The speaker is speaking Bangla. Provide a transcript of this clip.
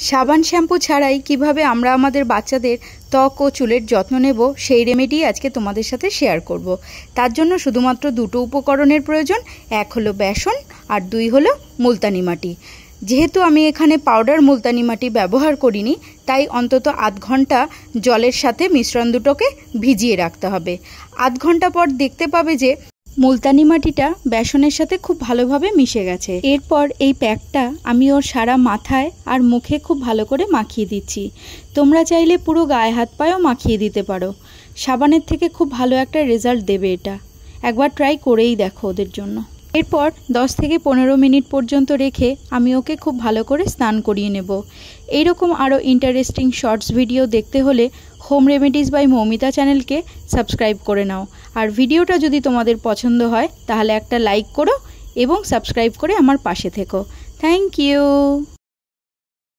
সাবান শ্যাম্পু ছাড়াই কিভাবে আমরা আমাদের বাচ্চাদের ত্বক ও চুলের যত্ন নেব সেই রেমেডি আজকে তোমাদের সাথে শেয়ার করব। তার জন্য শুধুমাত্র দুটো উপকরণের প্রয়োজন। এক হলো বেসন আর দুই হলো মুলতানি মাটি। যেহেতু আমি এখানে পাউডার মুলতানি মাটি ব্যবহার করিনি, তাই অন্তত আধ ঘন্টা জলের সাথে মিশ্রণ দুটোকে ভিজিয়ে রাখতে হবে। আধ ঘন্টা পর দেখতে পাবে যে মুলতানি মাটিটা বেসনের সাথে খুব ভালোভাবে মিশে গেছে। এরপর এই প্যাকটা আমি ওর সারা মাথায় আর মুখে খুব ভালো করে মাখিয়ে দিচ্ছি। তোমরা চাইলে পুরো গায়ে হাত পায়েও মাখিয়ে দিতে পারো। সাবানের থেকে খুব ভালো একটা রেজাল্ট দেবে এটা। একবার ট্রাই করেই দেখো ওদের জন্য। এরপর 10 থেকে 15 মিনিট পর্যন্ত রেখে আমি ওকে খুব ভালো করে স্নান করিয়ে নেব। এইরকম আরও ইন্টারেস্টিং শর্টস ভিডিও দেখতে হলে হোম রেমেডিস বাই মৌমিতা চ্যানেলকে সাবস্ক্রাইব করে নাও। আর ভিডিওটা যদি তোমাদের পছন্দ হয় তাহলে একটা লাইক করো এবং সাবস্ক্রাইব করে আমার পাশে থেকো। Thank you.